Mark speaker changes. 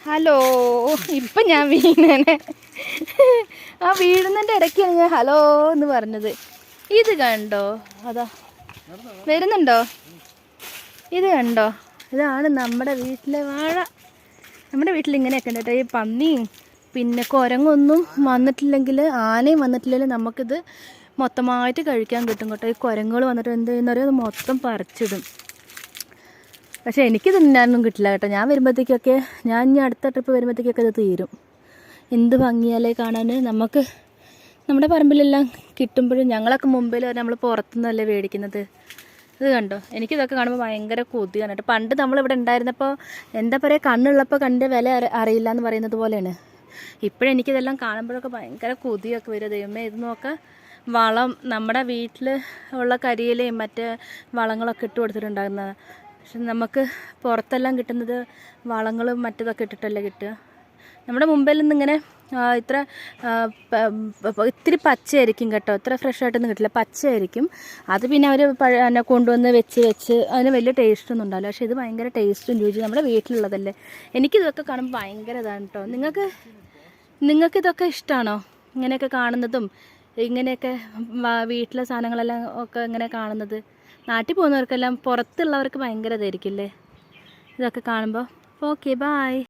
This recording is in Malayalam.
Speaker 1: ഹലോ, ഇപ്പം ഞാൻ വീണേനെ. ആ വീഴുന്നതിൻ്റെ ഇടയ്ക്കാണ് ഞാൻ ഹലോ എന്ന് പറഞ്ഞത്. ഇത് കണ്ടോ? അതാ വരുന്നുണ്ടോ? ഇത് കണ്ടോ? ഇതാണ് നമ്മുടെ വീട്ടിലെ വാഴ. നമ്മുടെ വീട്ടിൽ ഇങ്ങനെയൊക്കെ ഉണ്ട് കേട്ടോ. ഈ പന്നിയും പിന്നെ കുരങ്ങൊന്നും വന്നിട്ടില്ലെങ്കിൽ, ആനയും വന്നിട്ടില്ലെങ്കിൽ നമുക്കിത് മൊത്തമായിട്ട് കഴിക്കാൻ കിട്ടും കേട്ടോ. ഈ കുരങ്ങുകൾ വന്നിട്ട് എന്ത് ചെയ്യുന്നവരോ അത് മൊത്തം പറിച്ചിടും. പക്ഷേ എനിക്ക് തിന്നാനൊന്നും കിട്ടില്ല കേട്ടോ. ഞാൻ വരുമ്പോഴത്തേക്കൊക്കെ, ഞാൻ ഇനി അടുത്ത ട്രിപ്പ് വരുമ്പോഴത്തേക്കൊക്കെ ഇത് തീരും. എന്ത് ഭംഗിയല്ലേ കാണാൻ. നമുക്ക് നമ്മുടെ പറമ്പിലെല്ലാം കിട്ടുമ്പോഴും, ഞങ്ങളൊക്കെ മുമ്പിൽ നമ്മൾ പുറത്തുനിന്നല്ലേ മേടിക്കുന്നത്. ഇത് കണ്ടോ? എനിക്കിതൊക്കെ കാണുമ്പോൾ ഭയങ്കര കൊതിയാണ് കേട്ടോ. പണ്ട് നമ്മളിവിടെ ഉണ്ടായിരുന്നപ്പോൾ എന്താ പറയുക, കണ്ണുള്ളപ്പോൾ കണ്ണിൻ്റെ വില അറിയില്ല എന്ന് പറയുന്നത് പോലെയാണ്. ഇപ്പോഴെനിക്കിതെല്ലാം കാണുമ്പോഴൊക്കെ ഭയങ്കര കൊതിയൊക്കെ വരും. ദൈവമേ, ഇത് നോക്കാം, വളം നമ്മുടെ വീട്ടിൽ ഉള്ള കരിയിലയും മറ്റ് വളങ്ങളൊക്കെ ഇട്ട് കൊടുത്തിട്ടുണ്ടാകുന്നത്. പക്ഷെ നമുക്ക് പുറത്തെല്ലാം കിട്ടുന്നത് വളങ്ങളും മറ്റതൊക്കെ ഇട്ടിട്ടല്ലേ കിട്ടുക. നമ്മുടെ മുമ്പിൽ നിന്ന് ഇങ്ങനെ ഇത്ര ഇത്തിരി പച്ചയായിരിക്കും കേട്ടോ. ഇത്ര ഫ്രഷായിട്ടൊന്നും കിട്ടില്ല, പച്ചയായിരിക്കും. അത് പിന്നെ അവർ കൊണ്ടുവന്ന് വെച്ച് അതിന് വലിയ ടേസ്റ്റൊന്നും ഉണ്ടാവില്ല. പക്ഷേ ഇത് ഭയങ്കര ടേസ്റ്റും രുചി, നമ്മുടെ വീട്ടിലുള്ളതല്ലേ. എനിക്കിതൊക്കെ കാണുമ്പോൾ ഭയങ്കര ഇതാണ് കേട്ടോ. നിങ്ങൾക്കിതൊക്കെ ഇഷ്ടമാണോ? ഇങ്ങനെയൊക്കെ കാണുന്നതും ഇങ്ങനെയൊക്കെ വീട്ടിലെ സാധനങ്ങളെല്ലാം ഒക്കെ ഇങ്ങനെ കാണുന്നത്? നാട്ടിൽ പോകുന്നവർക്കെല്ലാം, പുറത്തുള്ളവർക്ക് ഭയങ്കര ഇതായിരിക്കില്ലേ ഇതൊക്കെ കാണുമ്പോൾ. Okay, bye.